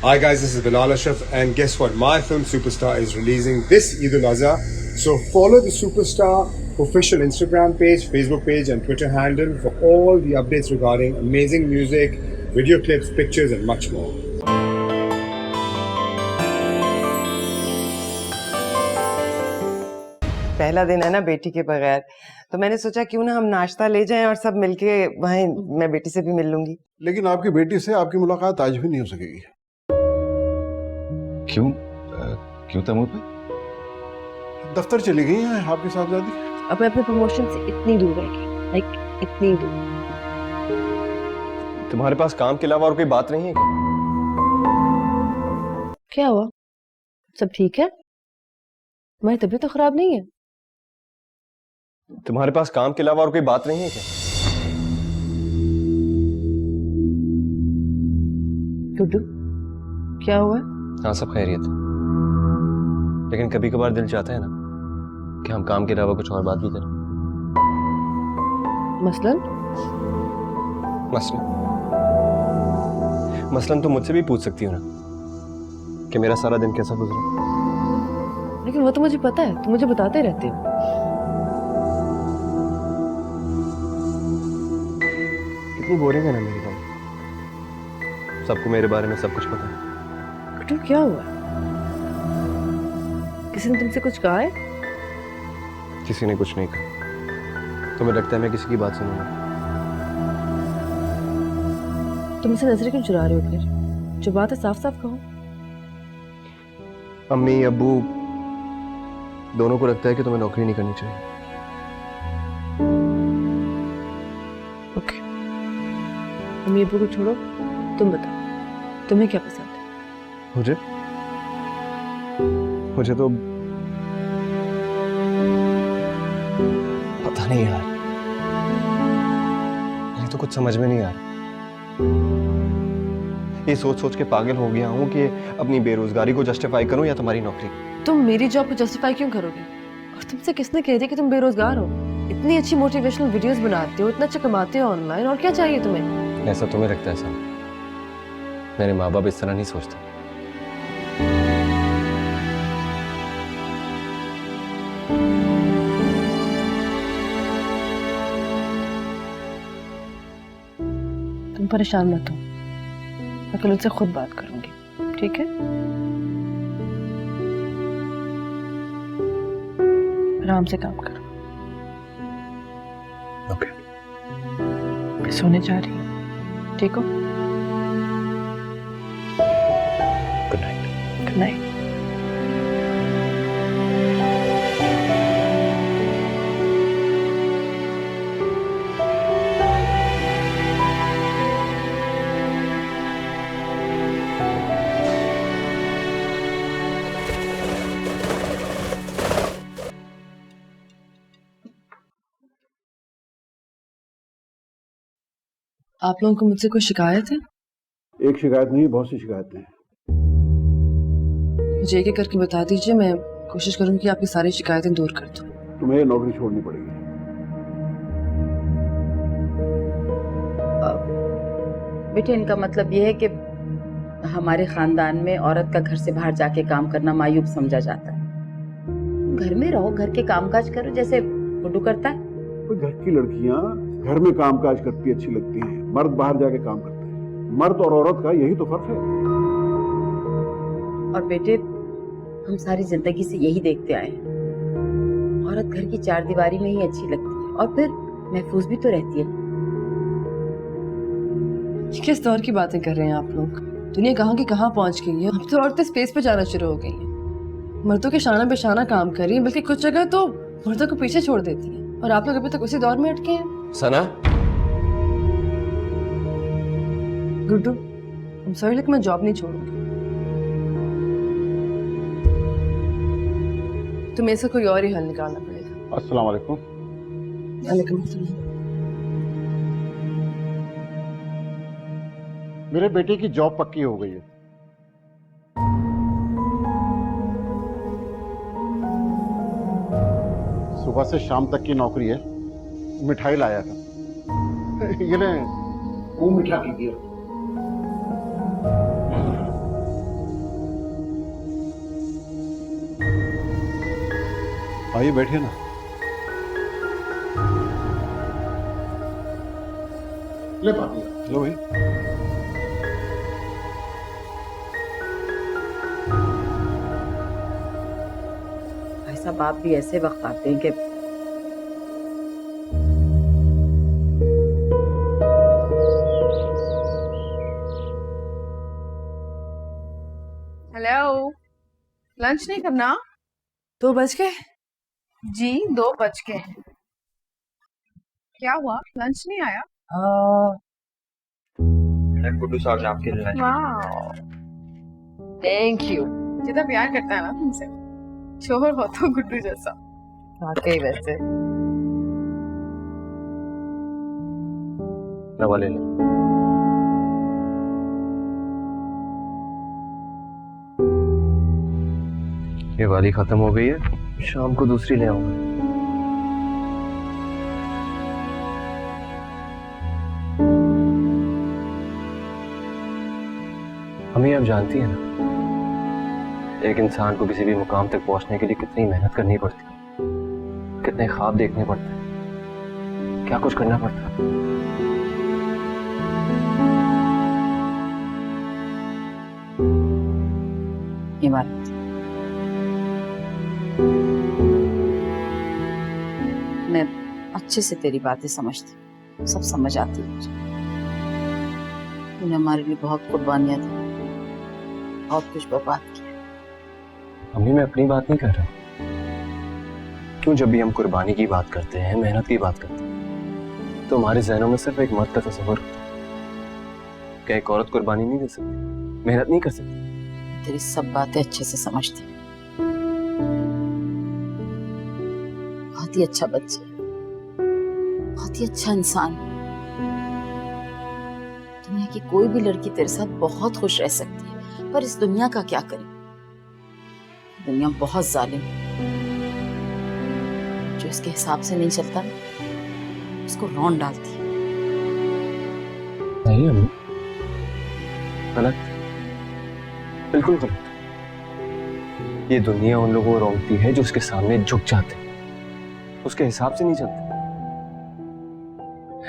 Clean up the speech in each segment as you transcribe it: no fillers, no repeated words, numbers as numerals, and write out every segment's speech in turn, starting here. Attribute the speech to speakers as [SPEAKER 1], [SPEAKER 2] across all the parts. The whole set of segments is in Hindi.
[SPEAKER 1] Hi guys, this is Bilal Ashraf and guess what? My film Superstar is releasing this Eid al-Azha. So follow the Superstar official Instagram page, Facebook page and Twitter handle for all the updates regarding amazing music, video clips, pictures and much more.
[SPEAKER 2] पहला दिन है ना बेटी के बगैर, तो मैंने सोचा क्यों ना हम नाश्ता ले जाएं और सब मिलके वहीं मैं बेटी से भी मिल लूंगी।
[SPEAKER 3] लेकिन आपकी बेटी से आपकी मुलाकात आज भी नहीं हो सकेगी।
[SPEAKER 4] क्यों? क्यों तैमूर भाई?
[SPEAKER 3] दफ्तर चली गई हैं आपकी साहबजादी।
[SPEAKER 5] अब मैं अपने प्रमोशन से इतनी दूर रह गई, लाइक इतनी दूर।
[SPEAKER 4] तुम्हारे पास काम के अलावा और कोई बात नहीं है क्या?
[SPEAKER 5] क्या हुआ? सब ठीक है? तुम्हारी तबीयत तो खराब नहीं है?
[SPEAKER 4] तुम्हारे पास काम के अलावा और कोई बात नहीं है क्या?
[SPEAKER 5] गुड्डू, क्या हुआ?
[SPEAKER 4] हाँ, सब खैरियत। लेकिन कभी कभार दिल चाहता है ना कि हम काम के अलावा कुछ और बात भी करें। मसलन तुम मुझसे भी पूछ सकती हो ना कि मेरा सारा दिन कैसा गुजरा।
[SPEAKER 5] लेकिन वो तो मुझे पता है, तुम मुझे बताते रहते हो।
[SPEAKER 4] कितनी बोरिंग है ना मेरी लाइफ। सबको मेरे बारे में सब कुछ पता है।
[SPEAKER 5] गुड्डू, क्या हुआ? किसी ने तुमसे कुछ कहा है?
[SPEAKER 4] किसी ने कुछ नहीं कहा। तुम्हें लगता है मैं किसी की बात सुनूंगा?
[SPEAKER 5] तुम मुझसे नजरें क्यों चुरा रहे हो फिर? जो बात है साफ साफ कहो।
[SPEAKER 4] अम्मी अब्बू दोनों को लगता है कि तुम्हें नौकरी नहीं करनी चाहिए।
[SPEAKER 5] ओके, अम्मी अब्बू को छोड़ो, तुम बताओ तुम्हें क्या पसंद है?
[SPEAKER 4] मुझे तो पता नहीं यार। मुझे तो कुछ समझ में नहीं आ रहा। ये सोच सोच के पागल हो गया हूँ कि अपनी बेरोजगारी को जस्टिफाई करूँ या तुम्हारी नौकरी।
[SPEAKER 5] तुम मेरी जॉब को जस्टिफाई क्यों करोगे? और तुमसे किसने कह दिया कि तुम बेरोजगार हो? इतनी अच्छी मोटिवेशनल वीडियोस बनाते हो, इतना अच्छा कमाते हो ऑनलाइन, और क्या चाहिए तुम्हें?
[SPEAKER 4] ऐसा तुम्हें लगता है? सर, मेरे माँ बाप इस तरह नहीं सोचते।
[SPEAKER 5] तुम परेशान मत हो, मैं कल उनसे खुद बात करूंगी, ठीक है? आराम से काम करो।
[SPEAKER 4] ओके।
[SPEAKER 5] मैं सोने जा रही हूँ, ठीक हो?
[SPEAKER 4] Good night.
[SPEAKER 5] Good night. आप लोगों को मुझसे कोई शिकायत है?
[SPEAKER 3] एक शिकायत नहीं, बहुत सी शिकायतें हैं।
[SPEAKER 5] मुझे एक एक करके बता दीजिए, मैं कोशिश करूंगी कि आपकी सारी शिकायतें दूर कर दूं।
[SPEAKER 3] तुम्हें नौकरी छोड़नी पड़ेगी।
[SPEAKER 6] बेटे, इनका मतलब ये है कि हमारे खानदान में औरत का घर से बाहर जाके काम करना मायूब समझा जाता है। घर में रहो, घर के कामकाज करो जैसे गुड्डू करता है।
[SPEAKER 3] तो घर की लड़कियां घर में कामकाज करती अच्छी लगती हैं, मर्द बाहर जाके काम करते हैं। मर्द और औरत का यही तो फर्क है।
[SPEAKER 6] और बेटे, हम सारी जिंदगी से यही देखते आए हैं, औरत घर की चार दीवारी में ही अच्छी लगती है और फिर महफूज भी तो रहती है।
[SPEAKER 5] किस दौर की बातें कर रहे हैं आप लोग? दुनिया कहाँ की कहाँ पहुंच गई है। अब तो औरतें स्पेस पे जाना शुरू हो गई हैं, मर्दों के शाना बेशाना काम कर रही हैं, बल्कि कुछ जगह तो मर्दों को पीछे छोड़ देती हैं। और आप लोग अभी तक उसी दौर में अटके हैं।
[SPEAKER 4] सना,
[SPEAKER 5] गुड्डू, I'm sorry, लेकिन मैं जॉब नहीं छोड़ूंगी। तुम्हें इसका कोई और ही हल निकालना पड़ेगा।
[SPEAKER 3] अस्सलाम वालेकुम।
[SPEAKER 5] वालेकुम अस्सलाम।
[SPEAKER 3] मेरे बेटे की जॉब पक्की हो गई है। सुबह से शाम तक की नौकरी है। मिठाई लाया था। ये ले, वो मीठा कीजिए। आइए बैठिए ना।
[SPEAKER 1] ले पापी।
[SPEAKER 3] लो भाई।
[SPEAKER 6] भाई साहब आप भी ऐसे वक्त आते हैं कि
[SPEAKER 7] हेलो, लंच नहीं करना?
[SPEAKER 5] 2 बज गए।
[SPEAKER 7] जी 2 बज गए हैं। क्या हुआ, लंच नहीं आया?
[SPEAKER 4] गुड्डू साहब ने आपके लिए
[SPEAKER 7] वाह,
[SPEAKER 5] थैंक यू।
[SPEAKER 7] जितना प्यार करता है ना तुमसे, शोहर हो तो गुड्डू जैसा।
[SPEAKER 5] वाकई वैसे।
[SPEAKER 4] दवा ले लें। ये वाली खत्म हो गई है, शाम को दूसरी ले आऊंगा। हमें अब जानती है ना, एक इंसान को किसी भी मुकाम तक पहुंचने के लिए कितनी मेहनत करनी पड़ती है, कितने ख्वाब देखने पड़ते हैं, क्या कुछ करना पड़ता है।
[SPEAKER 6] इमारत मैं अच्छे से तेरी बातें समझती हूँ, सब समझ आती है मुझे। तूने हमारे लिए बहुत कुर्बानियां दी, बहुत कुछ बर्बाद किया।
[SPEAKER 4] अम्मी मैं अपनी बात नहीं कर रहा। क्यों जब भी हम कुर्बानी की बात करते हैं, मेहनत की बात करते हैं, तो हमारे जहनों में सिर्फ एक मर्द का तस्वर होता है। क्या एक औरत कुर्बानी नहीं दे सकती, मेहनत नहीं कर सकती?
[SPEAKER 6] तेरी सब बातें अच्छे से समझती हूँ। बहुत ही अच्छा बच्चा, बहुत ही अच्छा इंसान। दुनिया की कोई भी लड़की तेरे साथ बहुत खुश रह सकती है, पर इस दुनिया का क्या करे? दुनिया बहुत जालिम है। जो इसके हिसाब से नहीं चलता उसको रौंद डालती है।
[SPEAKER 4] नहीं अम्मी, गलत, बिल्कुल गलत। ये दुनिया उन लोगों को रोकती है जो उसके सामने झुक जाते हैं, उसके हिसाब से नहीं चलते।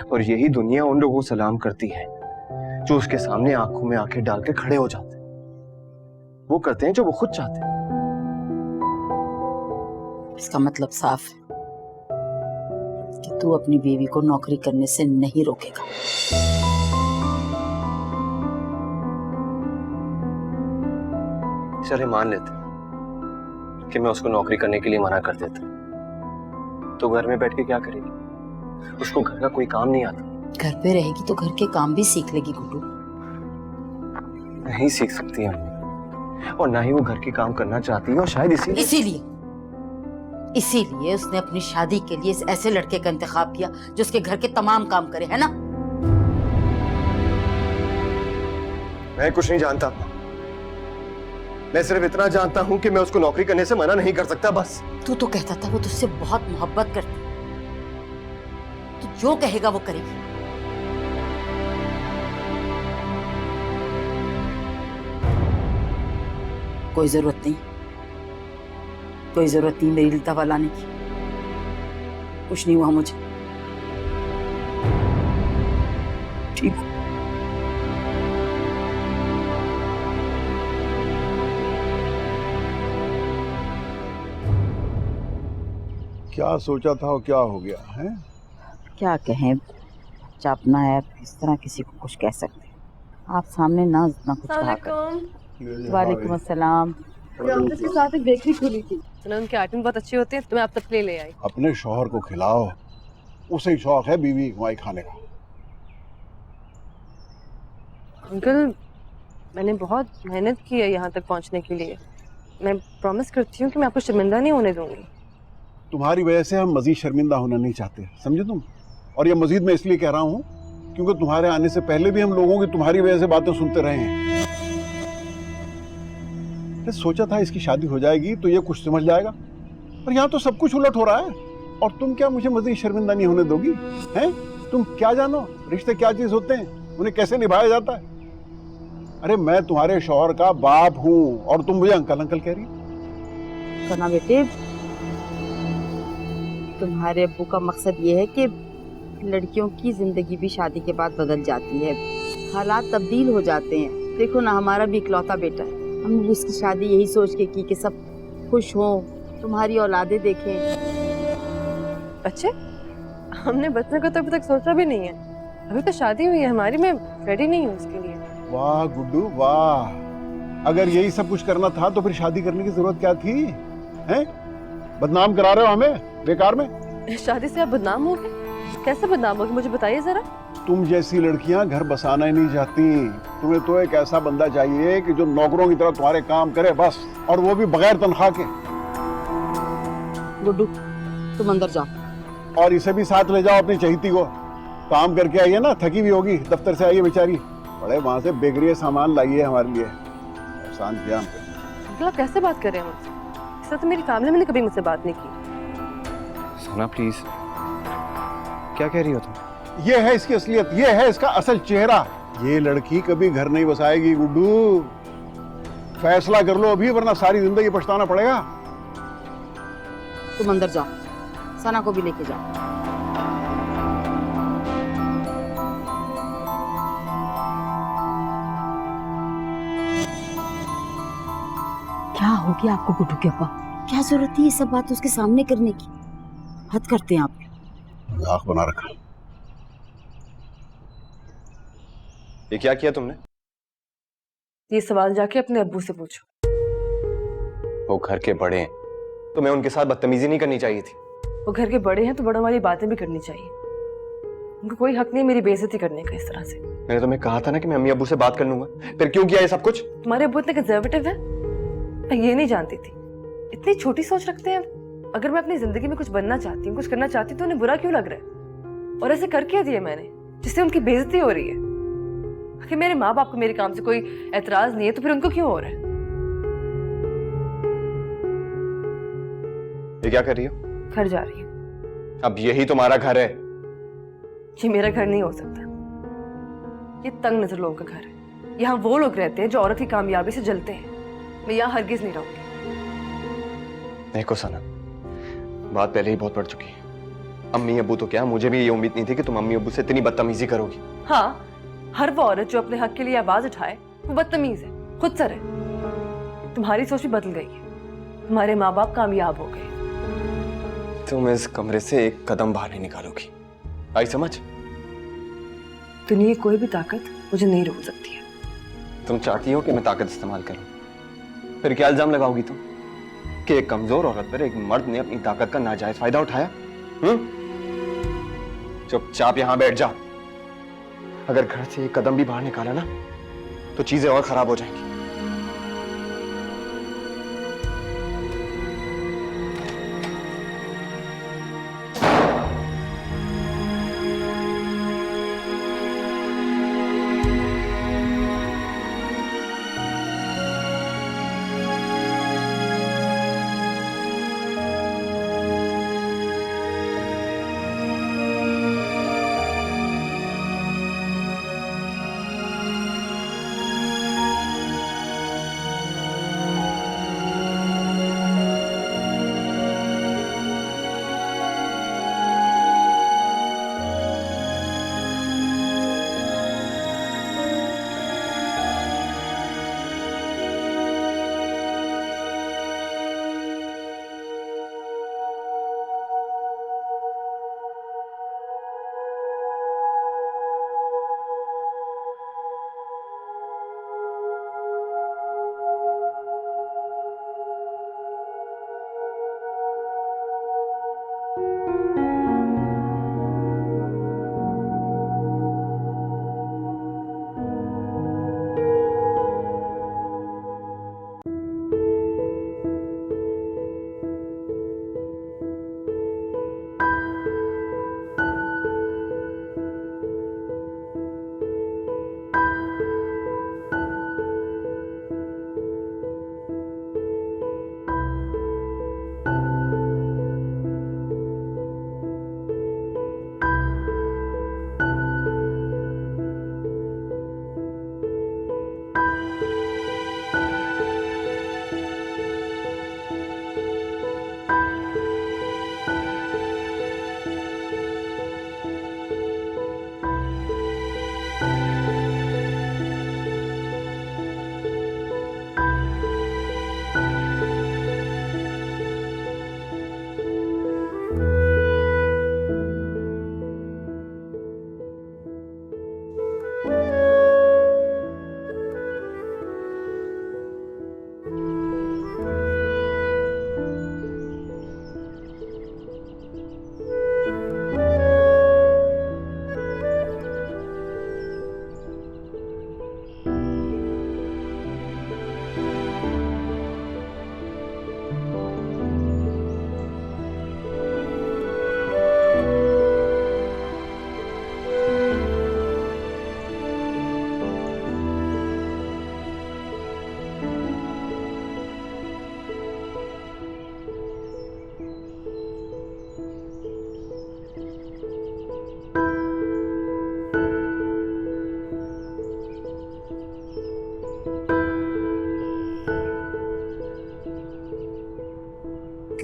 [SPEAKER 4] और यही दुनिया उन लोगों को सलाम करती है जो उसके सामने आंखों में आंखें डाल के खड़े हो जाते हैं। वो करते हैं जो वो खुद चाहते हैं।
[SPEAKER 6] इसका मतलब साफ है कि तू अपनी बीवी को नौकरी करने से नहीं रोकेगा।
[SPEAKER 4] चले मान लेते कि मैं उसको नौकरी करने के लिए मना कर देता, तो घर में बैठ के क्या करेगी? उसको घर का कोई काम नहीं आता।
[SPEAKER 6] घर पे रहेगी तो घर के काम भी सीख लेगी गुड्डू।
[SPEAKER 4] नहीं सीख सकती अम्मी, और ना ही वो घर के काम करना चाहती है, और शायद
[SPEAKER 6] इसीलिए उसने अपनी शादी के लिए इस ऐसे लड़के का इंतखाब किया जो उसके घर के तमाम काम करे, है ना?
[SPEAKER 4] मैं कुछ नहीं जानता। मैं सिर्फ इतना जानता हूं कि मैं उसको नौकरी करने से मना नहीं कर सकता, बस।
[SPEAKER 6] तू तो कहता था वो तुझसे बहुत मोहब्बत करती, तू जो कहेगा वो करेगी। कोई जरूरत नहीं मेरी दवा लाने की। कुछ नहीं हुआ मुझे, ठीक।
[SPEAKER 3] क्या सोचा था और क्या हो गया है?
[SPEAKER 6] क्या कहें, बच्चा अपना है, इस तरह किसी को कुछ कह सकते हैं। आप सामने ना कुछ कहा कर। वालेकुम अस्सलाम।
[SPEAKER 5] ऑफिस के साथ एक बेकरी खुली थी, सुना उनके आइटम बहुत अच्छे होते हैं, तो मैं आप तक ले ले आई।
[SPEAKER 3] अपने शौहर को खिलाओ, उसे ही शौक है बीवी कमाई खाने का।
[SPEAKER 5] अंकल मैंने बहुत मेहनत की है यहाँ तक पहुँचने के लिए। मैं प्रॉमिस करती हूँ कि मैं आपको शर्मिंदा नहीं होने दूंगी।
[SPEAKER 3] तुम्हारी वजह से हम मजीद शर्मिंदा होना नहीं चाहते, समझे तुम? और ये मजीद मैं इसलिए कह रहा हूँ क्योंकि तुम्हारे आने से पहले भी हम लोगों की तुम्हारी वजह से बातें सुनते रहे हैं। सोचा था इसकी शादी हो जाएगी तो ये कुछ समझ जाएगा, पर यहाँ तो सब कुछ उलट हो रहा है। और तुम क्या मुझे मजीद शर्मिंदा नहीं होने दोगी? हैं? तुम क्या जानो रिश्ते क्या चीज होते हैं, उन्हें कैसे निभाया जाता है? अरे मैं तुम्हारे शौहर का बाप हूँ और तुम मुझे अंकल अंकल कह रही हो।
[SPEAKER 6] करना बेटे, तुम्हारे अब्बू का मकसद ये है कि लड़कियों की जिंदगी भी शादी के बाद बदल जाती है, हालात तब्दील हो जाते हैं। देखो ना, हमारा भी इकलौता बेटा है, हमने भी उसकी शादी यही सोच के की कि सब खुश हों, तुम्हारी औलादे देखें।
[SPEAKER 5] बच्चे? हमने बच्चे को तो अभी तक सोचा भी नहीं है। अभी तो शादी हुई है हमारी, मैं रेडी नहीं हूँ उसके लिए।
[SPEAKER 3] वाह गुड्डू वाह, अगर यही सब कुछ करना था तो फिर शादी करने की जरूरत क्या थी? हैं? बदनाम करा रहे हो हमें बेकार में।
[SPEAKER 5] शादी से आप बदनाम हो गए? कैसे बदनाम हो गए, मुझे बताइए जरा।
[SPEAKER 3] तुम जैसी लड़कियां घर बसाना ही नहीं चाहती। तुम्हें तो एक ऐसा बंदा चाहिए कि जो नौकरों की तरह तुम्हारे काम करे बस, और वो भी बगैर तनख्वाह के।
[SPEAKER 6] गुड्डू, तुम अंदर जाओ।
[SPEAKER 3] और इसे भी साथ ले जाओ, अपनी चहीती को। काम करके आई है ना, थकी भी होगी, दफ्तर से आई है बेचारी, बड़े वहां से बेगरिया सामान लाई है हमारे लिए। एहसान किया हम पे।
[SPEAKER 5] अंकल आप कैसे बात कर रहे हैं मुझसे? इस तरह तो मेरी फैमिली में कभी मुझसे बात नहीं की।
[SPEAKER 4] सना प्लीज, क्या कह रही हो तुम?
[SPEAKER 3] ये है इसकी असलियत, ये है इसका असल चेहरा। ये लड़की कभी घर नहीं बसाएगी गुड्डू, फैसला कर लो अभी, वरना सारी जिंदगी पछताना पड़ेगा।
[SPEAKER 6] तुम अंदर जाओ, सना को भी लेके जाओ। क्या हो गया आपको गुड्डू के अब्बा? क्या जरूरत थी ये सब बात उसके सामने करने की? हद करते हैं आप।
[SPEAKER 3] मजाक बना रखा।
[SPEAKER 4] ये क्या किया तुमने?
[SPEAKER 5] ये सवाल जाके अपने अब्बू से पूछो।
[SPEAKER 4] वो घर के बड़े हैं, तो मैं उनके साथ बदतमीजी नहीं करनी चाहिए थी।
[SPEAKER 5] वो घर के बड़े हैं तो बड़ों वाली बातें भी करनी चाहिए। उनको कोई हक नहीं मेरी बेइज्जती करने का इस तरह से।
[SPEAKER 4] मैंने तुम्हें कहा था ना कि मैं अम्मी अब्बू से बात कर लूंगा, फिर क्यों किया ये सब कुछ?
[SPEAKER 5] तुम्हारे अब्बू इतने कंजर्वेटिव है, मैं ये नहीं जानती थी। इतनी छोटी सोच रखते हैं। अगर मैं अपनी जिंदगी में कुछ बनना चाहती हूँ, कुछ करना चाहती हूँ, तो उन्हें बुरा क्यों लग रहा है? और ऐसे कर क्या दिया मैंने जिससे उनकी बेइज्जती हो रही है? आखिर मेरे माँ बाप को मेरे काम से कोई एतराज नहीं है, तो फिर उनको क्यों हो रहा है?
[SPEAKER 4] ये क्या कर रही हो?
[SPEAKER 5] घर जा रही हूँ।
[SPEAKER 4] अब यही तुम्हारा घर है?
[SPEAKER 5] ये मेरा घर नहीं हो सकता। ये तंग नजर लोगों का घर है। यहाँ वो लोग रहते हैं जो औरत की कामयाबी से जलते हैं। मैं यहाँ हरगिज नहीं रहूंगी।
[SPEAKER 4] देखो सना, बात पहले ही बहुत बढ़ चुकी है। अम्मी अब्बू तो क्या, मुझे भी ये उम्मीद नहीं थी कि तुम अम्मी अब्बू से इतनी बदतमीजी करोगी।
[SPEAKER 5] हाँ, हर वो औरत जो अपने हक के लिए आवाज उठाए वो बदतमीज है, खुद सर है। तुम्हारी सोच भी बदल गई है। तुम्हारे माँ बाप कामयाब हो गए।
[SPEAKER 4] तुम इस कमरे से एक कदम बाहर नहीं निकालोगी, आई समझ?
[SPEAKER 5] दुनिया की कोई भी ताकत मुझे नहीं रोक सकती है।
[SPEAKER 4] तुम चाहती हो कि मैं ताकत इस्तेमाल करूं, फिर क्या इल्जाम लगाओगी तुम कि एक कमजोर औरत पर एक मर्द ने अपनी ताकत का नाजायज फायदा उठाया? चुपचाप यहां बैठ जा। अगर घर से एक कदम भी बाहर निकाला ना तो चीजें और खराब हो जाएंगी।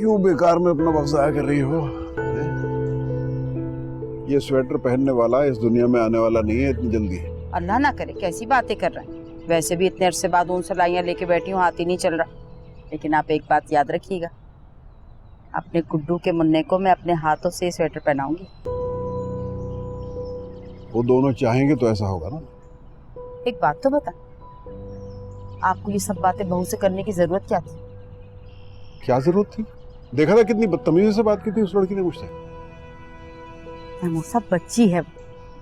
[SPEAKER 3] क्यों बेकार में अपना वक्त जाया कर रही हो? ये स्वेटर पहनने वाला इस दुनिया में आने वाला नहीं है इतनी जल्दी।
[SPEAKER 6] अल्लाह ना करे, कैसी बातें कर रहे हैं। वैसे भी इतने अरसे बाद उन सलाइयाँ लेके बैठी हूँ, हाथ ही नहीं चल रहा। लेकिन आप एक बात याद रखिएगा, अपने गुड्डू के मुन्ने को मैं अपने हाथों से स्वेटर पहनाऊंगी।
[SPEAKER 3] वो दोनों चाहेंगे तो ऐसा होगा ना।
[SPEAKER 6] एक बात तो बता, आपको ये सब बातें बहू से करने की जरूरत क्या थी?
[SPEAKER 3] क्या जरूरत थी? देखा था कितनी बदतमीजी से बात की थी उस लड़की ने मुझसे।
[SPEAKER 6] सब बच्ची है,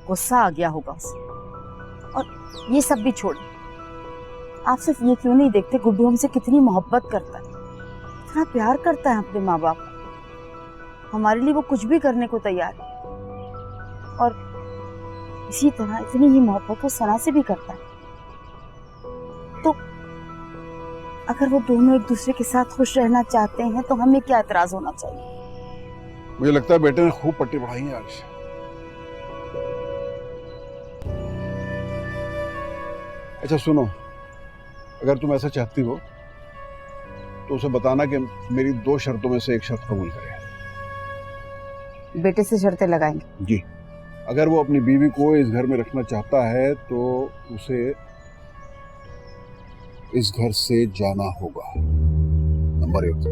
[SPEAKER 6] गुस्सा आ गया होगा उसे। और ये सब भी छोड़, आप सिर्फ ये क्यों नहीं देखते गुड्डू हमसे कितनी मोहब्बत करता है, इतना प्यार करता है अपने माँ बाप को। हमारे लिए वो कुछ भी करने को तैयार है। और इसी तरह इतनी ही मोहब्बत वो सना से भी करता है। तो अगर वो दोनों एक दूसरे के साथ खुश रहना चाहते हैं तो हमें क्या एतराज होना चाहिए?
[SPEAKER 3] मुझे लगता है बेटे ने खूब पट्टी पढ़ाई है आज। अच्छा सुनो, अगर तुम ऐसा चाहती हो तो उसे बताना कि मेरी 2 शर्तों में से एक शर्त कबूल करे।
[SPEAKER 6] बेटे से शर्तें लगाएंगे?
[SPEAKER 3] जी, अगर वो अपनी बीवी को इस घर में रखना चाहता है तो उसे इस घर से जाना होगा, नंबर 1।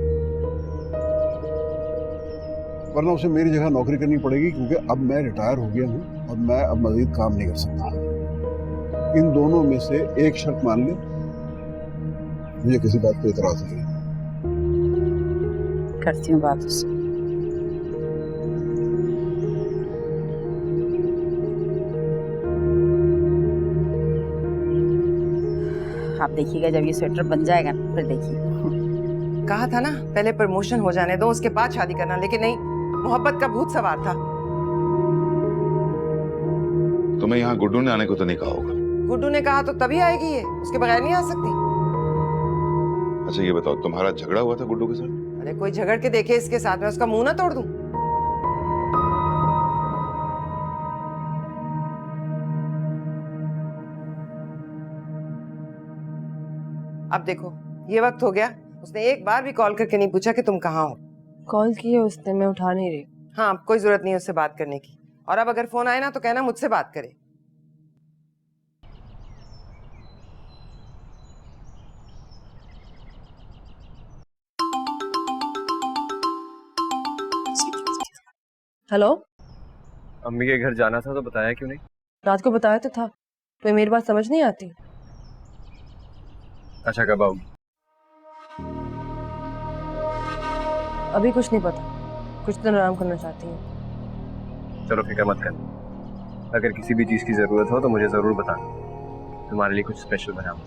[SPEAKER 3] वरना उसे मेरी जगह नौकरी करनी पड़ेगी, क्योंकि अब मैं रिटायर हो गया हूं और मैं अब मजीद काम नहीं कर सकता। इन दोनों में से एक शर्त मान ले, मुझे किसी बात पे एतराज नहीं।
[SPEAKER 6] करती हूँ बात उससे। आप देखिएगा जब ये स्वेटर बन जाएगा ना, फिर देखिए।
[SPEAKER 2] कहा था ना पहले प्रमोशन हो जाने दो, उसके बाद शादी करना, लेकिन नहीं, मोहब्बत का भूत सवार था।
[SPEAKER 8] तुम्हें यहाँ गुड्डू ने आने को तो नहीं कहा होगा?
[SPEAKER 2] गुड्डू ने कहा तो तभी आएगी ये, उसके बगैर नहीं आ सकती।
[SPEAKER 8] अच्छा ये बताओ, तुम्हारा झगड़ा हुआ था गुड्डू के साथ?
[SPEAKER 2] अरे कोई झगड़ के देखे इसके साथ, में उसका मुंह ना तोड़ दूं। अब देखो ये वक्त हो गया, उसने एक बार भी कॉल करके नहीं पूछा कि तुम कहाँ हो।
[SPEAKER 5] कॉल की है उसने, मैं उठा नहीं रही।
[SPEAKER 2] हाँ, अब कोई जरूरत नहीं है उससे बात करने की। और अब अगर फोन आए ना तो कहना मुझसे बात करे।
[SPEAKER 5] हेलो,
[SPEAKER 4] अम्मी के घर जाना था तो बताया क्यों नहीं?
[SPEAKER 5] रात को बताया तो था, तो मेरी बात समझ नहीं आती?
[SPEAKER 4] अच्छा कब आओगी?
[SPEAKER 5] अभी कुछ नहीं पता, कुछ दिन आराम करना चाहती हूँ।
[SPEAKER 4] चलो फिक्र मत कर, अगर किसी भी चीज़ की ज़रूरत हो तो मुझे ज़रूर बताना, तुम्हारे लिए कुछ स्पेशल बनाऊंगा।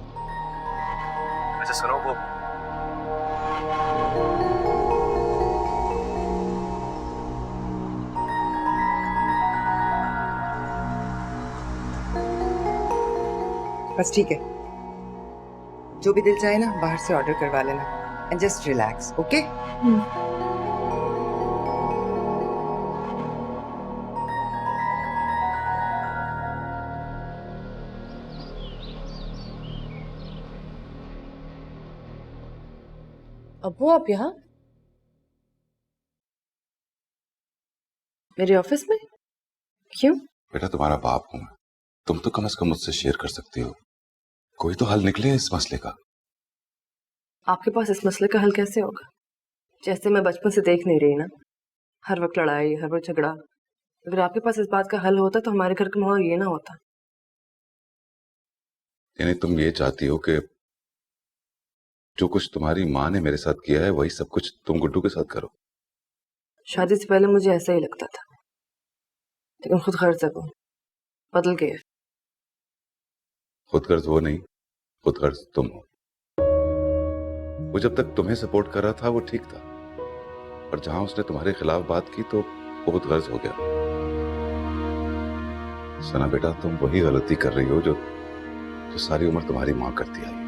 [SPEAKER 4] अच्छा सुनो, वो
[SPEAKER 2] बस ठीक है, जो भी दिल चाहे ना बाहर से ऑर्डर करवा लेना एंड जस्ट रिलैक्स, ओके?
[SPEAKER 5] अब्बू आप यहाँ मेरे ऑफिस में क्यों?
[SPEAKER 8] बेटा तुम्हारा बाप हूं मैं, तुम तो कम से कम मुझसे शेयर कर सकती हो, कोई तो हल निकले इस मसले का।
[SPEAKER 5] आपके पास इस मसले का हल कैसे होगा? जैसे मैं बचपन से देख नहीं रही ना, हर वक्त लड़ाई, हर वक्त झगड़ा। अगर आपके पास इस बात का हल होता तो हमारे घर का माहौल ये ना होता।
[SPEAKER 8] यानी तुम ये चाहती हो कि जो कुछ तुम्हारी माँ ने मेरे साथ किया है वही सब कुछ तुम गुड्डू के साथ करो?
[SPEAKER 5] शादी से पहले मुझे ऐसा ही लगता था, लेकिन खुद गर्ज है वो बदल गए।
[SPEAKER 8] खुद गर्ज वो नहीं, खुद गर्ज तुम हो। वो जब तक तुम्हें सपोर्ट कर रहा था वो ठीक था, और जहां उसने तुम्हारे खिलाफ बात की तो वो खुद गर्ज हो गया। सना बेटा, तुम वही गलती कर रही हो जो सारी उम्र तुम्हारी माँ करती आई।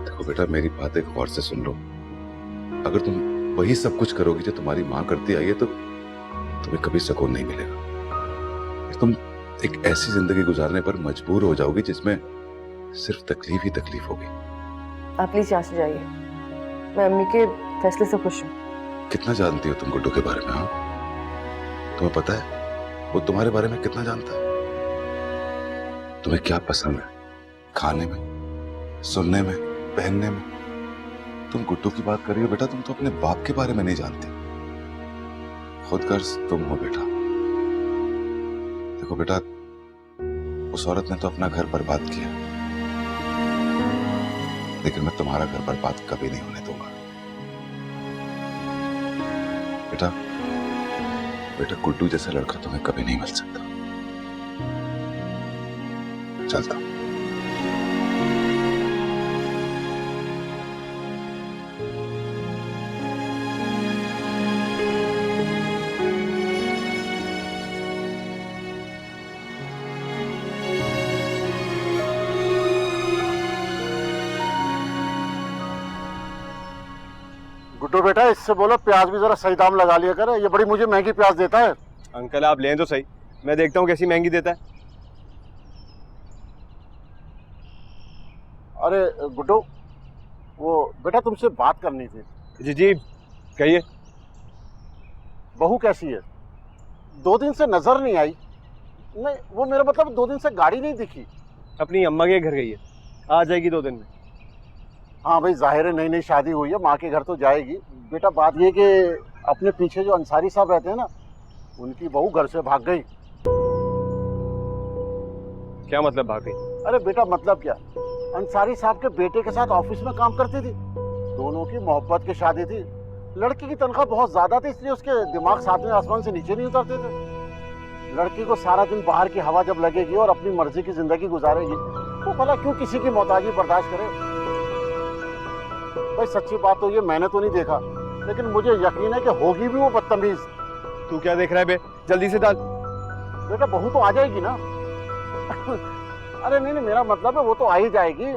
[SPEAKER 8] देखो बेटा, मेरी बात एक गौर से सुन लो। अगर तुम वही सब कुछ करोगी जो तुम्हारी माँ करती आई है तो तुम्हें कभी सुकून नहीं मिलेगा। तुम एक ऐसी जिंदगी गुजारने पर मजबूर हो जाओगी जिसमें सिर्फ तकलीफ ही तकलीफ होगी।
[SPEAKER 5] आप प्लीज यहाँ से जाइए, मैं अम्मी के फैसले से खुश हूँ।
[SPEAKER 8] कितना जानती हो तुम गुड्डू के बारे में? हाँ, तुम्हें पता है वो तुम्हारे बारे में कितना जानता है? तुम्हें क्या पसंद है खाने में, सुनने में, पहनने में? तुम गुड्डू की बात कर रही हो बेटा, तुम तो अपने बाप के बारे में नहीं जानती। खुद गर्ज तुम हो बेटा। देखो बेटा, उस औरत ने तो अपना घर बर्बाद किया, लेकिन मैं तुम्हारा घर बर्बाद कभी नहीं होने दूंगा बेटा। बेटा गुड्डू जैसा लड़का तुम्हें कभी नहीं मिल सकता। चलता हूं।
[SPEAKER 3] गुड्डू बेटा, इससे बोलो प्याज भी जरा सही दाम लगा लिया करे, ये बड़ी मुझे महंगी प्याज देता है।
[SPEAKER 4] अंकल आप लें तो सही, मैं देखता हूँ कैसी महंगी देता है।
[SPEAKER 3] अरे गुड्डू, वो बेटा तुमसे बात करनी थी।
[SPEAKER 4] जी जी कहिए।
[SPEAKER 3] बहू कैसी है? 2 दिन से नजर नहीं आई। नहीं, वो मेरा मतलब 2 दिन से गाड़ी नहीं दिखी।
[SPEAKER 4] अपनी अम्मा के घर गई है, आ जाएगी 2 दिन में।
[SPEAKER 3] हाँ भाई, जाहिर है नई नई शादी हुई है, माँ के घर तो जाएगी। बेटा बात ये कि अपने पीछे जो अंसारी साहब रहते हैं ना, उनकी बहू घर से भाग गई।
[SPEAKER 4] क्या मतलब भाग गई?
[SPEAKER 3] अरे बेटा मतलब क्या, अंसारी साहब के बेटे के साथ ऑफिस में काम करती थी, दोनों की मोहब्बत की शादी थी। लड़की की तनख्वाह बहुत ज्यादा थी, इसलिए उसके दिमाग सातवें आसमान से नीचे नहीं उतरते थे। लड़की को सारा दिन बाहर की हवा जब लगेगी और अपनी मर्जी की जिंदगी गुजारेगी, तो भला क्यों किसी की मोहताजी बर्दाश्त करे? भाई सच्ची बात तो ये, मैंने तो नहीं देखा, लेकिन मुझे यकीन है कि होगी भी वो बदतमीज।
[SPEAKER 4] तू क्या देख रहा है बे, जल्दी से डाल।
[SPEAKER 3] बेटा बहू तो आ जाएगी ना। अरे नहीं नहीं, मेरा मतलब है वो तो आ ही जाएगी,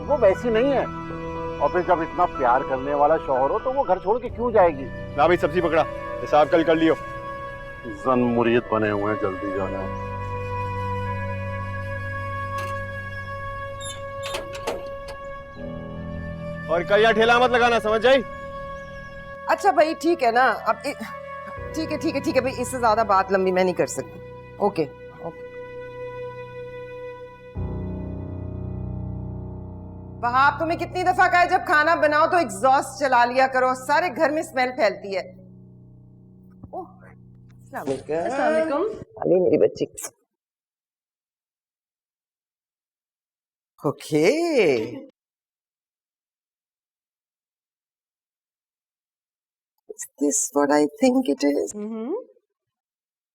[SPEAKER 3] वो वैसी नहीं है। और फिर जब इतना प्यार करने वाला शौहर हो तो वो घर छोड़ के क्यों जाएगी?
[SPEAKER 4] ना भाई सब्जी पकड़ा, हिसाब कल कर लियो।
[SPEAKER 3] जन मुरीद बने हुए हैं, जल्दी जाना है।
[SPEAKER 4] और कल या ठेला मत लगाना, समझ जाई?
[SPEAKER 2] अच्छा भाई ठीक है ना, अब ठीक है ठीक है ठीक है भाई, इससे ज्यादा बात लंबी मैं नहीं कर सकती। Okay okay. वहां तुम्हें कितनी दफा कहा है जब खाना बनाओ तो एग्जॉस्ट चला लिया करो, सारे घर में स्मेल फैलती है। अस्सलाम वालेकुम। अली मेरी बच्ची। Okay Is this what I think it is?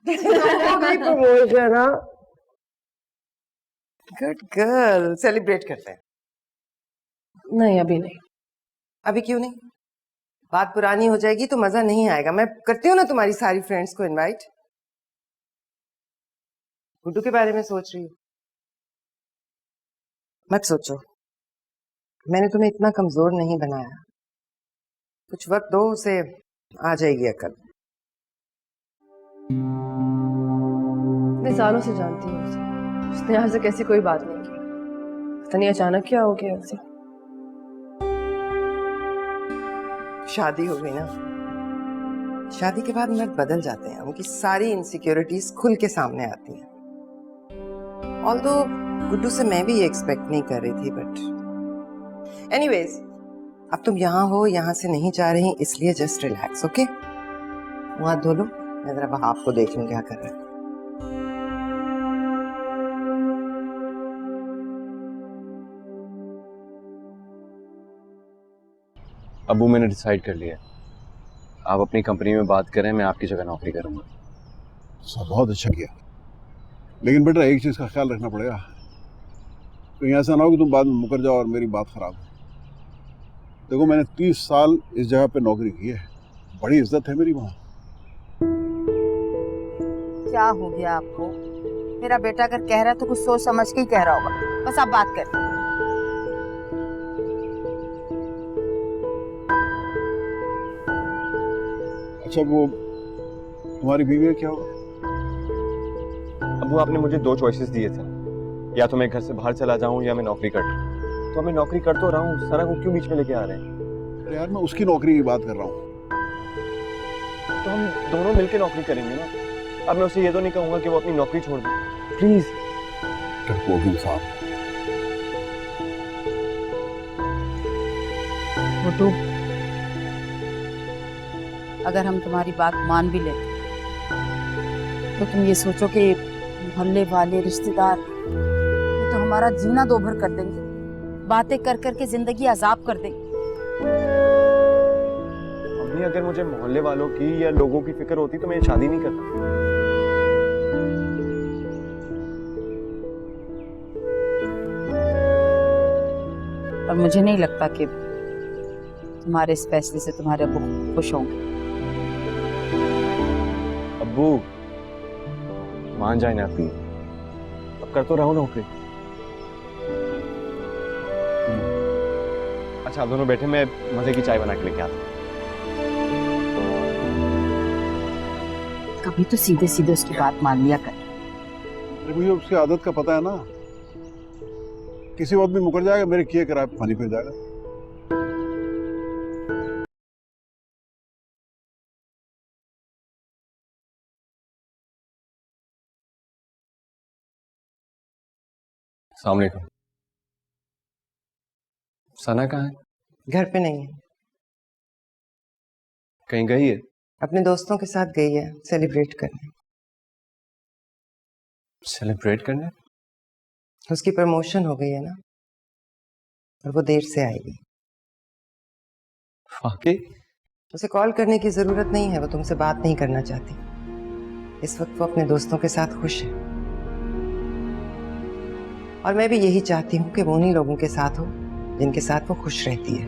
[SPEAKER 2] Promotion, हाँ? Good girl. सेलिब्रेट करते हैं।
[SPEAKER 5] नहीं अभी नहीं।
[SPEAKER 2] अभी क्यों नहीं? बात पुरानी हो जाएगी तो मजा नहीं आएगा। मैं करती हूँ ना तुम्हारी सारी फ्रेंड्स को इनवाइट। गुड्डू के बारे में सोच रही हूँ? मत सोचो, मैंने तुम्हें इतना कमजोर नहीं बनाया। कुछ वक्त दो, उसे आ जाएगी अकल।
[SPEAKER 5] मैं सालों से जानती हूँ उसे, उसने यहाँ से कैसी कोई बात नहीं की। पता नहीं अचानक क्या हो गया उसे।
[SPEAKER 2] शादी हो गई ना, शादी के बाद मर्द बदल जाते हैं, उनकी सारी इनसिक्योरिटीज खुल के सामने आती हैं। ऑल्दो गुड्डू से मैं भी ये एक्सपेक्ट नहीं कर रही थी, बट एनीवेज अब तुम यहाँ हो, यहाँ से नहीं जा रही, इसलिए जस्ट रिलैक्स। ओके, वहां धो लो, मैं जरा वहां आपको देख लूं क्या कर रहे हैं।
[SPEAKER 4] अबू मैंने डिसाइड कर लिया, आप अपनी कंपनी में बात करें, मैं आपकी जगह नौकरी करूंगा।
[SPEAKER 3] सब बहुत अच्छा किया, लेकिन बेटा एक चीज का ख्याल रखना पड़ेगा, कहीं ऐसा ना हो कि तुम बाद में मुकर जाओ और मेरी बात खराब हो। देखो मैंने 30 साल इस जगह पे नौकरी की है, बड़ी इज्जत है मेरी वहाँ।
[SPEAKER 6] क्या हो गया आपको? मेरा बेटा अगर कह रहा है तो कुछ सोच समझ के ही कह रहा होगा, बस आप बात करें।
[SPEAKER 3] अच्छा वो तुम्हारी बीवी का क्या होगा?
[SPEAKER 4] अबू आपने मुझे 2 चॉइसेस दिए थे, या तो मैं घर से बाहर चला जाऊं या मैं नौकरी कर लूं। तो मैं नौकरी कर तो रहा हूँ, सारा को क्यों बीच में लेके आ रहे हैं?
[SPEAKER 3] अरे यार मैं उसकी नौकरी की बात कर रहा हूँ।
[SPEAKER 4] तो हम दोनों मिलकर नौकरी करेंगे ना। अब मैं उसे ये तो नहीं कहूंगा कि वो अपनी नौकरी छोड़ दे, प्लीज।
[SPEAKER 3] मोहसिन साहब,
[SPEAKER 6] गुड्डू, अगर हम तुम्हारी बात मान भी लेते तो तुम ये सोचो कि मोहल्ले वाले रिश्तेदार ये तो हमारा जीना दोभर कर देंगे, बातें कर कर के जिंदगी अजाब कर देंगे।
[SPEAKER 4] अभी अगर मुझे मोहल्ले वालों की या लोगों की फिक्र होती तो मैं ये शादी नहीं करता।
[SPEAKER 6] और मुझे नहीं लगता कि तुम्हारे इस फैसले से तुम्हारे अब्बू खुश होंगे।
[SPEAKER 4] अब्बू मान जाए ना प्लीज, अब कर तो रहो नौकरी। अच्छा आप दोनों बैठे, मैं मजे की चाय बना के लेके आता हूँ।
[SPEAKER 6] कभी तो सीधे सीधे उसकी बात मान लिया कर।
[SPEAKER 3] अरे मुझे उसकी आदत का पता है ना, किसी वक्त भी मुकर जाएगा, मेरे किए कराए पे पानी फिर जाएगा।
[SPEAKER 4] अस्सलाम वालेकुम। सना कहाँ है?
[SPEAKER 2] घर पे नहीं है,
[SPEAKER 4] कहीं गई है?
[SPEAKER 2] अपने दोस्तों के साथ गई है सेलिब्रेट करने।
[SPEAKER 4] सेलिब्रेट करने?
[SPEAKER 2] उसकी प्रमोशन हो गई है ना, और वो देर से आएगी।
[SPEAKER 4] वाकई?
[SPEAKER 2] उसे कॉल करने की जरूरत नहीं है, वो तुमसे बात नहीं करना चाहती। इस वक्त वो अपने दोस्तों के साथ खुश है, और मैं भी यही चाहती हूँ कि वो उन्हीं लोगों के साथ हो जिनके साथ वो खुश रहती है।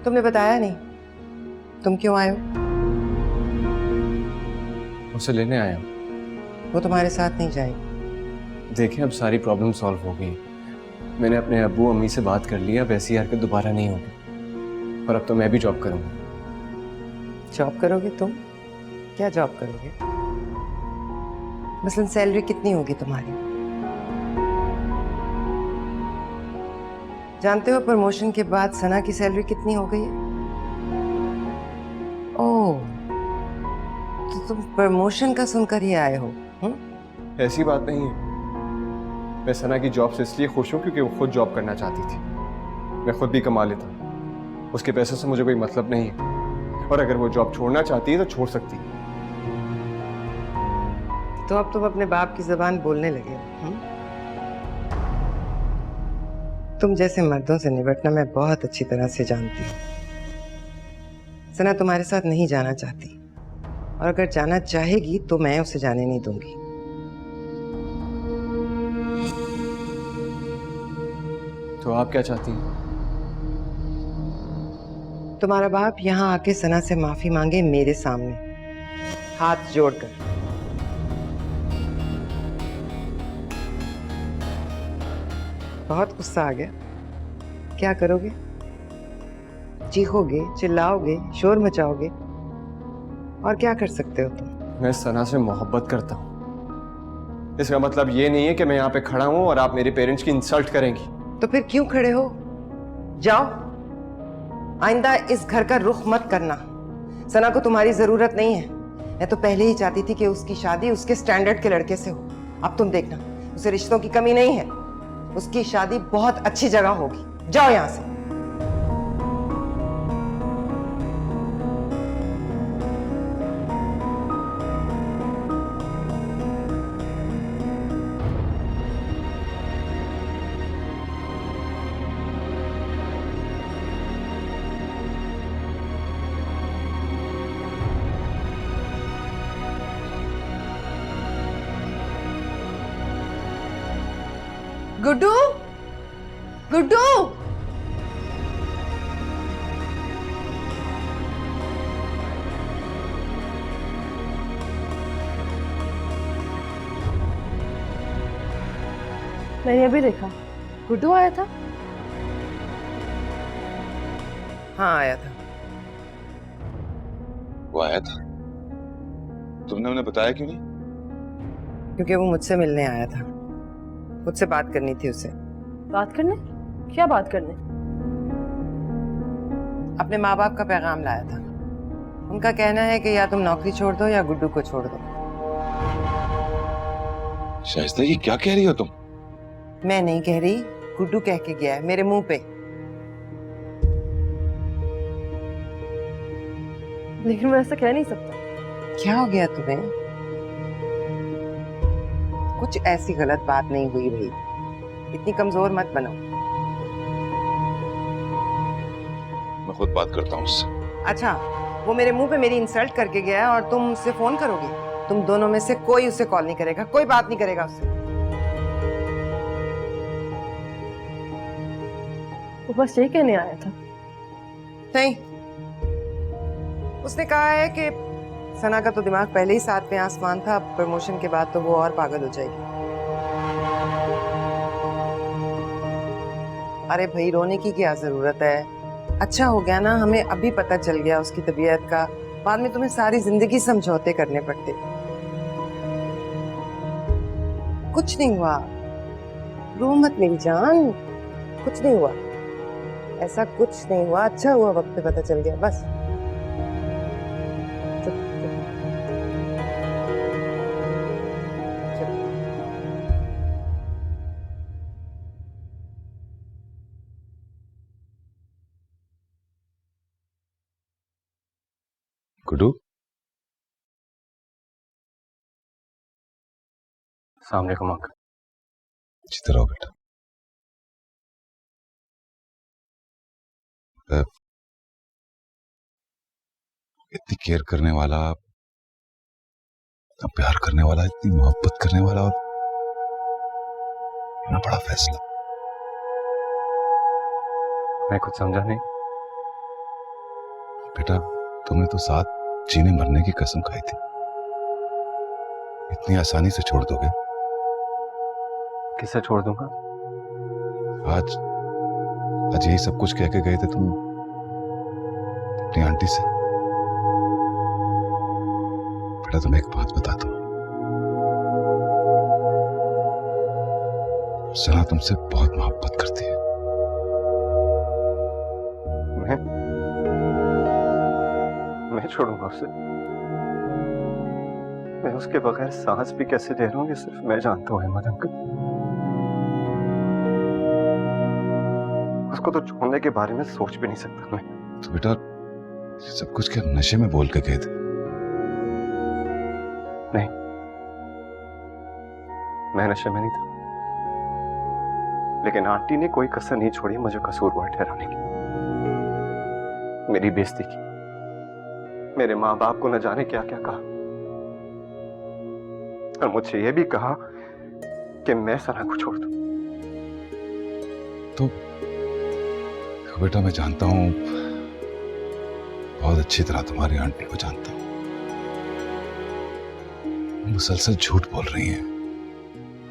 [SPEAKER 2] तुमने बताया नहीं, तुम क्यों आए हो?
[SPEAKER 4] उसे लेने आया हूँ।
[SPEAKER 2] वो तुम्हारे साथ नहीं जाएगी।
[SPEAKER 4] देखें अब सारी प्रॉब्लम सॉल्व हो गई, मैंने अपने अब्बू अम्मी से बात कर लिया, वैसी हरकत दोबारा नहीं होगी। और अब तो मैं भी जॉब करूँगा।
[SPEAKER 2] जॉब करोगे तुम? क्या जॉब करोगे? मसलन सैलरी कितनी होगी तुम्हारी? जानते हो प्रमोशन के बाद सना की सैलरी कितनी हो गई है? ओह, तो तुम प्रमोशन का सुनकर ही आए हो?
[SPEAKER 4] ऐसी बात नहीं है, मैं सना की जॉब से इसलिए खुश हूँ क्योंकि वो खुद जॉब करना चाहती थी। मैं खुद भी कमा लेता हूँ, उसके पैसों से मुझे कोई मतलब नहीं है, और अगर वो जॉब छोड़ना चाहती है तो छोड़ सकती है।
[SPEAKER 2] तो अब तुम अपने बाप की जबान बोलने लगे हो? तुम जैसे मर्दों से निपटना मैं बहुत अच्छी तरह से जानती हूँ। सना तुम्हारे साथ नहीं जाना चाहती, और अगर जाना चाहेगी तो मैं उसे जाने नहीं दूंगी।
[SPEAKER 4] तो आप क्या चाहती हैं?
[SPEAKER 2] तुम्हारा बाप यहाँ आके सना से माफी मांगे मेरे सामने, हाथ जोड़कर। बहुत गुस्सा आ गया? क्या करोगे? चीखोगे, चिल्लाओगे, शोर मचाओगे, और क्या कर सकते हो तुम?
[SPEAKER 4] मैं सना से मोहब्बत करता हूँ, इसका मतलब ये नहीं है कि मैं यहाँ पे खड़ा हूँ और आप मेरे पेरेंट्स की इंसल्ट करेंगी।
[SPEAKER 2] तो फिर क्यों खड़े हो? जाओ, आइंदा इस घर का रुख मत करना। सना को तुम्हारी जरूरत नहीं है। मैं तो पहले ही चाहती थी कि उसकी शादी उसके स्टैंडर्ड के लड़के से हो। अब तुम देखना, उसे रिश्तों की कमी नहीं है, उसकी शादी बहुत अच्छी जगह होगी। जाओ यहां से। गुड्डू, गुड्डू,
[SPEAKER 5] मैंने अभी देखा गुड्डू आया था।
[SPEAKER 2] हाँ आया था।
[SPEAKER 8] वो आया था? तुमने उन्हें बताया क्यों नहीं?
[SPEAKER 2] क्योंकि वो मुझसे मिलने आया था, मुझसे बात करनी थी उसे।
[SPEAKER 5] बात करने? क्या बात करने?
[SPEAKER 2] अपने माँ बाप का पैगाम लाया था। उनका कहना है कि या तुम नौकरी छोड़ दो या गुड्डू को छोड़ दो।
[SPEAKER 8] शाइस्ता, ये क्या कह रही हो तुम?
[SPEAKER 2] मैं नहीं कह रही, गुड्डू कह के गया है मेरे मुंह पे।
[SPEAKER 5] लेकिन मैं ऐसा कह नहीं सकता।
[SPEAKER 2] क्या हो गया तुम्हें? कुछ ऐसी गलत बात नहीं हुई भाई, इतनी कमजोर मत बनो।
[SPEAKER 8] मैं खुद बात करता हूँ उससे।
[SPEAKER 2] अच्छा, वो मेरे मुंह पे मेरी इंसल्ट करके गया है और तुम उससे फोन करोगे? तुम दोनों में से कोई उससे कॉल नहीं करेगा, कोई बात नहीं करेगा उससे।
[SPEAKER 5] वो बस यही कहने आया था।
[SPEAKER 2] नहीं, उसने कहा है कि सना का तो दिमाग पहले ही 7वें आसमान था, प्रमोशन के बाद तो वो और पागल हो जाएगी। अरे भाई, रोने की क्या जरूरत है? अच्छा हो गया ना हमें अभी पता चल गया उसकी तबीयत का, बाद में तुम्हें सारी जिंदगी समझौते करने पड़ते। कुछ नहीं हुआ, रो मत मेरी जान, कुछ नहीं हुआ, ऐसा कुछ नहीं हुआ। अच्छा हुआ वक्त पे पता चल गया, बस। चुप चुप चुप।
[SPEAKER 8] गुड्डू,
[SPEAKER 4] सामने को मंग।
[SPEAKER 8] अच्छी तरह हो बेटा। इतनी केयर करने वाला, इतना प्यार करने वाला, इतनी मोहब्बत करने वाला, और इतना बड़ा फैसला।
[SPEAKER 4] मैं कुछ समझा नहीं।
[SPEAKER 8] बेटा, तुमने तो साथ जीने मरने की कसम खाई थी, इतनी आसानी से छोड़ दोगे?
[SPEAKER 4] किसे छोड़ दूंगा?
[SPEAKER 8] आज आज यही सब कुछ कह के गए थे तुम अपनी आंटी से। बेटा, तुम्हें एक बात बता दूं, सना तुमसे बहुत मोहब्बत करती है।
[SPEAKER 4] मैं छोड़ूंगा उसे? मैं उसके बगैर सांस भी कैसे ले रहा हूँ ये सिर्फ मैं जानता हूँ अहमद अंकल। उसको तो छोड़ने के बारे में सोच भी नहीं सकता मैं।
[SPEAKER 8] तो बेटा, ये सब कुछ क्या नशे में बोल के गए थे?
[SPEAKER 4] नहीं, मैं नशे में नहीं था, लेकिन आंटी ने कोई कसर नहीं छोड़ी मुझे कसूरवार ठहराने की। मेरी बेइज्जती की, मेरे माँ बाप को न जाने क्या क्या कहा, और मुझे यह भी कहा कि मैं सना को छोड़ दूं।
[SPEAKER 8] तो बेटा, मैं जानता हूं, बहुत अच्छी तरह तुम्हारी आंटी को जानता हूं, मुसलसल झूठ बोल रही हैं,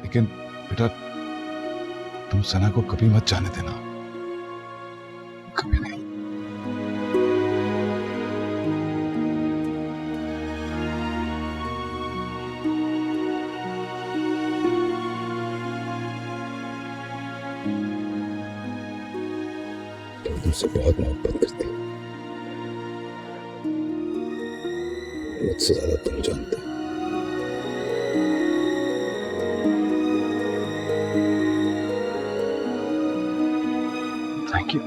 [SPEAKER 8] लेकिन बेटा तुम सना को कभी मत जाने देना, कभी नहीं। तुमसे बहुत मोहब्बत करती है, मुझसे ज्यादा तुम जानते हो।
[SPEAKER 4] Thank you.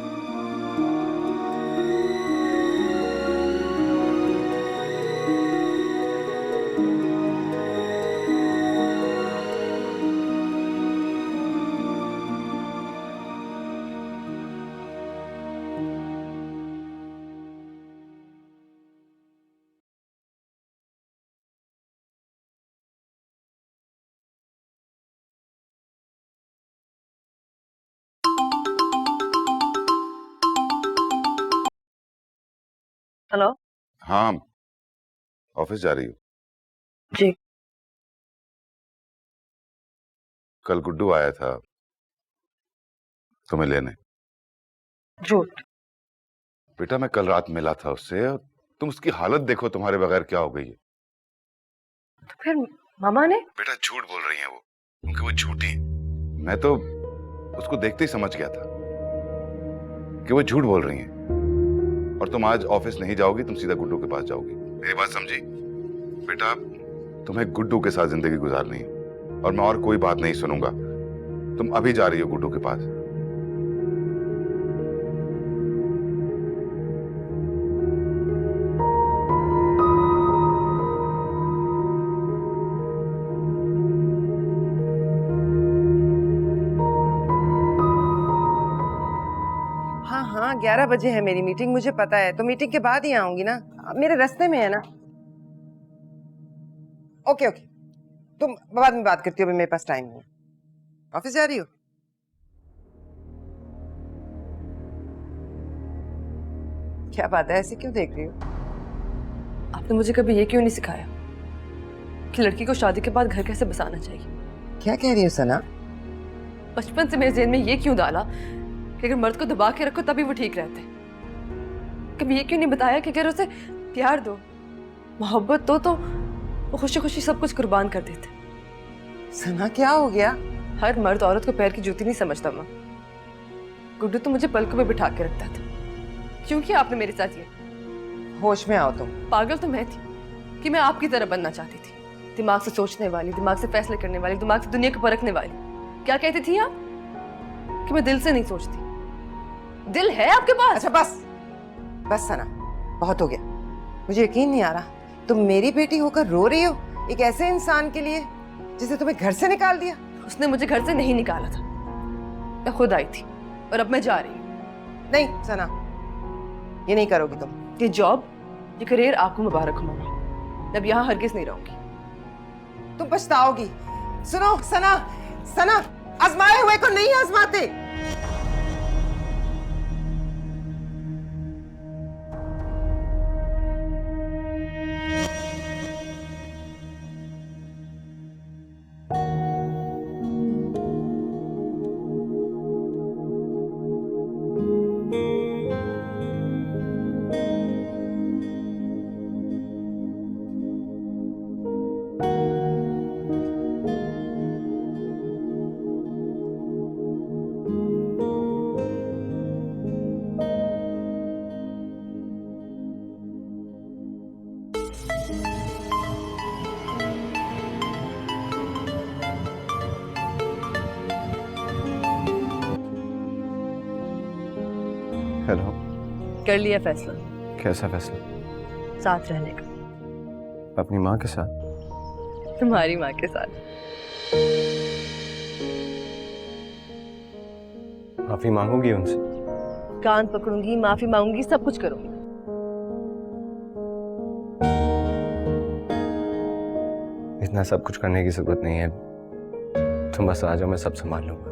[SPEAKER 5] हेलो।
[SPEAKER 8] हाँ, ऑफिस जा रही हो?
[SPEAKER 5] जी।
[SPEAKER 8] कल गुड्डू आया था तुम्हें लेने।
[SPEAKER 5] झूठ।
[SPEAKER 8] बेटा, मैं कल रात मिला था उससे, और तुम उसकी हालत देखो, तुम्हारे बगैर क्या हो गई है।
[SPEAKER 5] तो फिर मामा ने?
[SPEAKER 8] बेटा, झूठ बोल रही हैं वो, क्योंकि वो झूठी। मैं तो उसको देखते ही समझ गया था कि वो झूठ बोल रही हैं। और तुम आज ऑफिस नहीं जाओगी, तुम सीधा गुड्डू के पास जाओगी। मेरी बात समझी? बेटा तुम्हें गुड्डू के साथ जिंदगी गुजारनी है और मैं और कोई बात नहीं सुनूंगा। तुम अभी जा रही हो गुड्डू के पास।
[SPEAKER 2] हाँ हाँ 11 बजे है मेरी मीटिंग, मुझे पता है, तो मीटिंग के बाद ही आऊंगी ना, मेरे रास्ते में है ना। ओके ओके, तुम बाद में बात करती हो, अभी मेरे पास टाइम नहीं है। ऑफिस जा रही हो? क्या बात है, ऐसे क्यों देख रही हो?
[SPEAKER 5] आपने मुझे कभी ये क्यों नहीं सिखाया कि लड़की को शादी के बाद घर कैसे बसाना चाहिए?
[SPEAKER 2] क्या कह रही हो सना?
[SPEAKER 5] बचपन से मेरे ज़हन में ये क्यों डाला कि अगर मर्द को दबा के रखो तभी वो ठीक रहते हैं? कभी ये क्यों नहीं बताया कि अगर उसे प्यार दो, मोहब्बत दो, तो वो खुशी खुशी सब कुछ कुर्बान कर देते?
[SPEAKER 2] सना क्या हो गया?
[SPEAKER 5] हर मर्द औरत को पैर की जूती नहीं समझता माँ। गुड्डू तो मुझे पलकों में बिठा के रखता था। क्यों किया आपने मेरे साथ ये?
[SPEAKER 2] होश में आओ तुम।
[SPEAKER 5] पागल तो मैं थी कि मैं आपकी तरह बनना चाहती थी, दिमाग से सोचने वाली, दिमाग से फैसले करने वाली, दिमाग से दुनिया को परखने वाली। क्या कहती थी आप? कि मैं दिल से नहीं सोचती। दिल है आपके पास?
[SPEAKER 2] अच्छा बस बस सना, बहुत हो गया। मुझे यकीन नहीं आ रहा तुम मेरी बेटी होकर रो रही हो एक ऐसे इंसान के लिए जिसे तुम्हें घर से निकाल दिया।
[SPEAKER 5] उसने मुझे घर से नहीं निकाला था, मैं खुद आई थी और अब मैं जा रही हूँ।
[SPEAKER 2] नहीं सना, ये नहीं करोगी तुम।
[SPEAKER 5] ये जॉब, ये करियर आपको मुबारक हो मम्मा। मैं अब यहाँ हरगिज नहीं रहूंगी।
[SPEAKER 2] तुम पछताओगी। सुनो सना, सना आजमाए हुए को नहीं आजमाते।
[SPEAKER 4] हेलो।
[SPEAKER 5] कर लिया फैसला?
[SPEAKER 4] कैसा फैसला?
[SPEAKER 5] साथ रहने का।
[SPEAKER 4] अपनी माँ के साथ?
[SPEAKER 5] तुम्हारी माँ के साथ।
[SPEAKER 4] माफी मांगोगी उनसे?
[SPEAKER 5] कान पकड़ूंगी, माफी मांगूंगी, सब कुछ करूंगी।
[SPEAKER 4] इतना सब कुछ करने की जरूरत नहीं है, तुम बस आ जाओ, मैं सब संभाल लूंगा।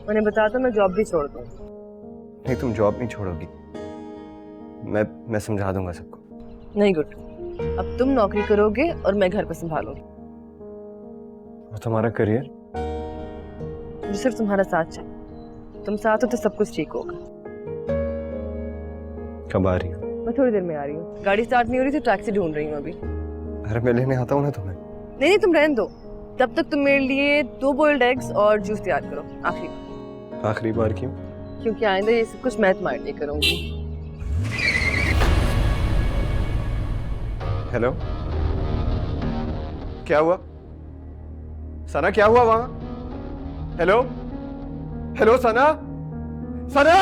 [SPEAKER 5] उन्हें बता दो मैं जॉब भी छोड़ दूँ।
[SPEAKER 4] नहीं, तुम जॉब नहीं छोड़ोगी, मैं समझा दूंगा सबको।
[SPEAKER 5] नहीं गुड, अब तुम नौकरी करोगे और मैं घर पर संभालूंगी।
[SPEAKER 4] और तुम्हारा करियर?
[SPEAKER 5] मुझे सिर्फ तुम्हारा साथ चाहिए। तुम साथ हो तो सब कुछ ठीक होगा।
[SPEAKER 4] कब आ रही हो?
[SPEAKER 5] मैं थोड़ी देर में आ रही हूँ। गाड़ी स्टार्ट नहीं हो रही तो टैक्सी ढूंढ रही हूँ अभी।
[SPEAKER 4] अरे मैं लेने आता हूँ ना तुम्हें।
[SPEAKER 5] नहीं तुम रहने दो, तब तक तुम मेरे लिए 2 बॉइल्ड एग्स और जूस तैयार करो।
[SPEAKER 4] आखिरी बार क्यों?
[SPEAKER 5] क्योंकि आइंदा ये सब कुछ मैं तुम्हारे लिए करूंगी।
[SPEAKER 4] हेलो, क्या हुआ सना? क्या हुआ वहां? हेलो हेलो सना, सना।